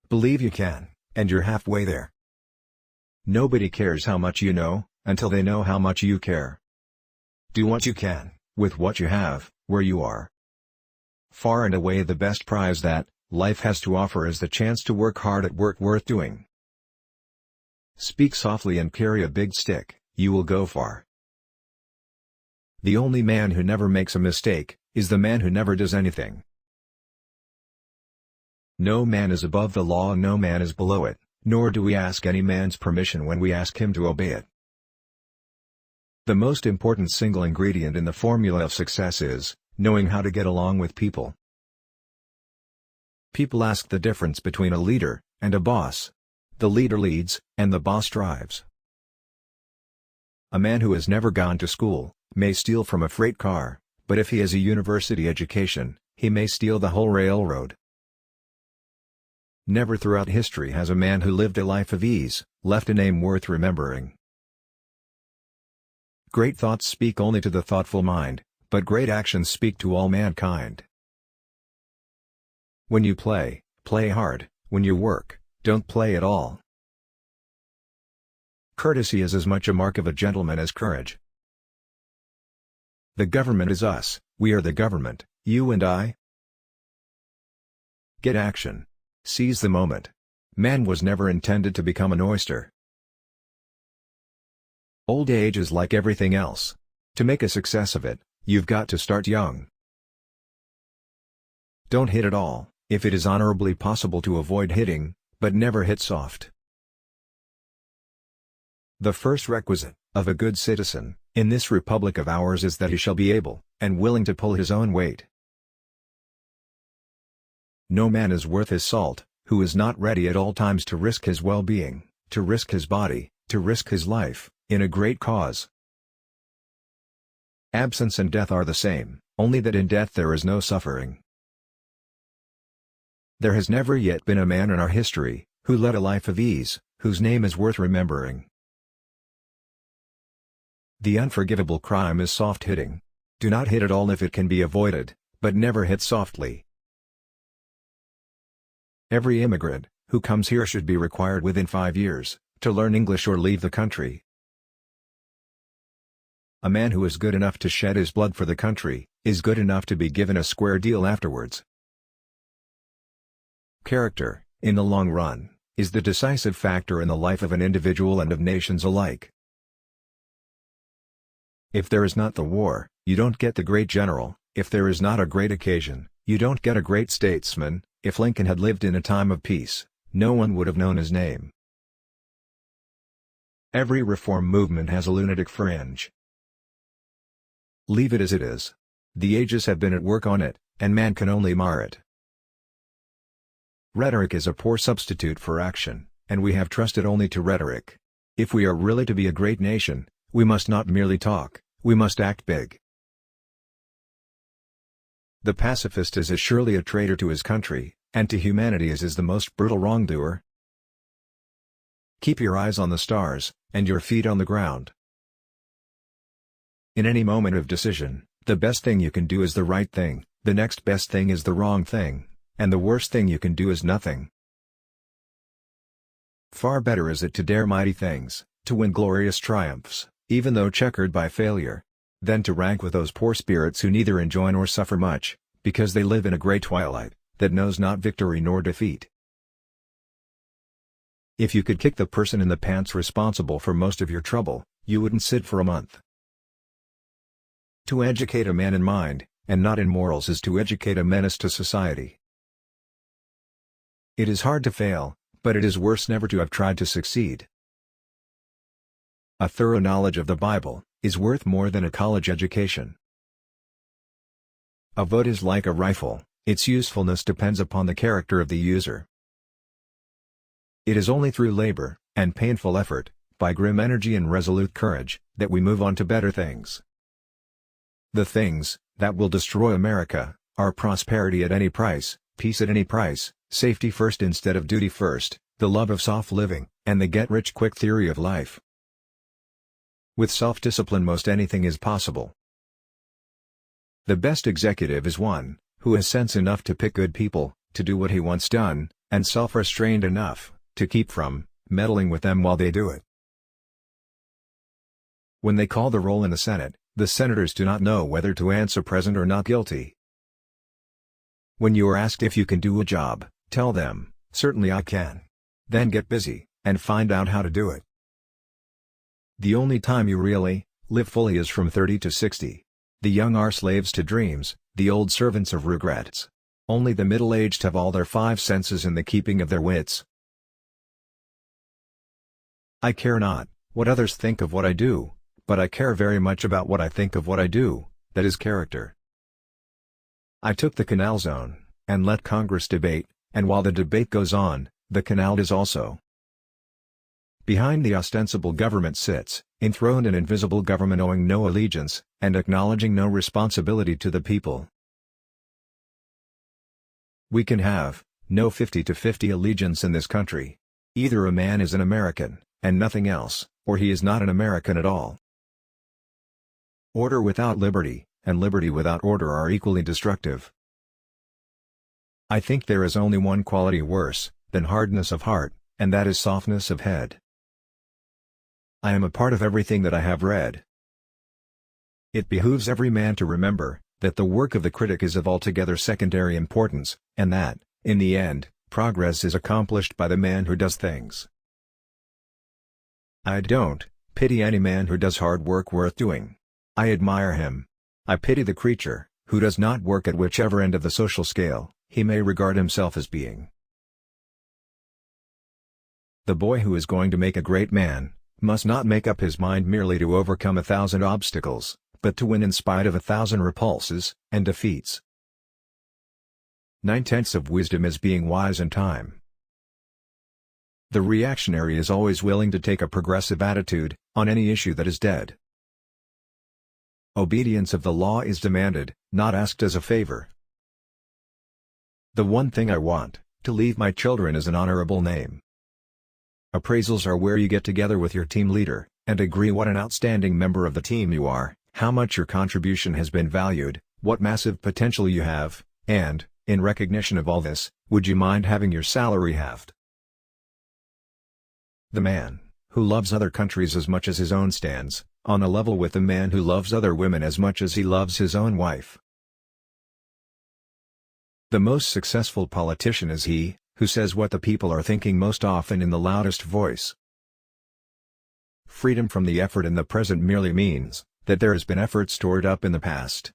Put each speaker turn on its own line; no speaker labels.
Believe you can, and you're halfway there. Nobody cares how much you know, until they know how much you care. Do what you can, with what you have, where you are. Far and away the best prize that life has to offer is the chance to work hard at work worth doing. Speak softly and carry a big stick, you will go far. The only man who never makes a mistake is the man who never does anything. No man is above the law and no man is below it, nor do we ask any man's permission when we ask him to obey it. The most important single ingredient in the formula of success is knowing how to get along with people. People ask the difference between a leader and a boss. The leader leads, and the boss drives. A man who has never gone to school may steal from a freight car, but if he has a university education, he may steal the whole railroad. Never throughout history has a man who lived a life of ease left a name worth remembering. Great thoughts speak only to the thoughtful mind, but great actions speak to all mankind. When you play, play hard. When you work, don't play at all. Courtesy is as much a mark of a gentleman as courage. The government is us, we are the government, you and I. Get action. Seize the moment. Man was never intended to become an oyster. Old age is like everything else. To make a success of it, you've got to start young. Don't hit at all, if it is honorably possible to avoid hitting, but never hit soft. The first requisite of a good citizen in this republic of ours is that he shall be able and willing to pull his own weight. No man is worth his salt who is not ready at all times to risk his well-being, to risk his body, to risk his life, in a great cause. Absence and death are the same, only that in death there is no suffering. There has never yet been a man in our history who led a life of ease, whose name is worth remembering. The unforgivable crime is soft hitting. Do not hit at all if it can be avoided, but never hit softly. Every immigrant who comes here should be required within 5 years to learn English or leave the country. A man who is good enough to shed his blood for the country is good enough to be given a square deal afterwards. Character, in the long run, is the decisive factor in the life of an individual and of nations alike. If there is not the war, you don't get the great general. If there is not a great occasion, you don't get a great statesman. If Lincoln had lived in a time of peace, no one would have known his name. Every reform movement has a lunatic fringe. Leave it as it is. The ages have been at work on it, and man can only mar it. Rhetoric is a poor substitute for action, and we have trusted only to rhetoric. If we are really to be a great nation, we must not merely talk, we must act big. The pacifist is as surely a traitor to his country, and to humanity as is the most brutal wrongdoer. Keep your eyes on the stars, and your feet on the ground. In any moment of decision, the best thing you can do is the right thing, the next best thing is the wrong thing, and the worst thing you can do is nothing. Far better is it to dare mighty things, to win glorious triumphs, even though checkered by failure, than to rank with those poor spirits who neither enjoy nor suffer much, because they live in a great twilight, that knows not victory nor defeat. If you could kick the person in the pants responsible for most of your trouble, you wouldn't sit for a month. To educate a man in mind, and not in morals, is to educate a menace to society. It is hard to fail, but it is worse never to have tried to succeed. A thorough knowledge of the Bible is worth more than a college education. A vote is like a rifle, its usefulness depends upon the character of the user. It is only through labor, and painful effort, by grim energy and resolute courage, that we move on to better things. The things that will destroy America are prosperity at any price, peace at any price, safety first instead of duty first, the love of soft living, and the get-rich-quick theory of life. With self-discipline most anything is possible. The best executive is one who has sense enough to pick good people, to do what he wants done, and self-restrained enough to keep from meddling with them while they do it. When they call the roll in the Senate, the senators do not know whether to answer present or not guilty. When you are asked if you can do a job, tell them, "Certainly I can." Then get busy, and find out how to do it. The only time you really live fully is from 30 to 60. The young are slaves to dreams, the old servants of regrets. Only the middle-aged have all their five senses in the keeping of their wits. I care not what others think of what I do, but I care very much about what I think of what I do, that is character. I took the canal zone, and let Congress debate, and while the debate goes on, the canal does also. Behind the ostensible government sits, enthroned an invisible government owing no allegiance, and acknowledging no responsibility to the people. We can have no 50-50 allegiance in this country. Either a man is an American, and nothing else, or he is not an American at all. Order without liberty, and liberty without order are equally destructive. I think there is only one quality worse than hardness of heart, and that is softness of head. I am a part of everything that I have read. It behooves every man to remember that the work of the critic is of altogether secondary importance, and that, in the end, progress is accomplished by the man who does things. I don't pity any man who does hard work worth doing. I admire him. I pity the creature who does not work at whichever end of the social scale he may regard himself as being. The boy who is going to make a great man must not make up his mind merely to overcome 1,000 obstacles, but to win in spite of 1,000 repulses and defeats. 9/10 of wisdom is being wise in time. The reactionary is always willing to take a progressive attitude on any issue that is dead. Obedience of the law is demanded, not asked as a favor. The one thing I want to leave my children is an honorable name. Appraisals are where you get together with your team leader, and agree what an outstanding member of the team you are, how much your contribution has been valued, what massive potential you have, and, in recognition of all this, would you mind having your salary halved? The man who loves other countries as much as his own stands on a level with the man who loves other women as much as he loves his own wife. The most successful politician is he who says what the people are thinking most often in the loudest voice. Freedom from the effort in the present merely means that there has been effort stored up in the past,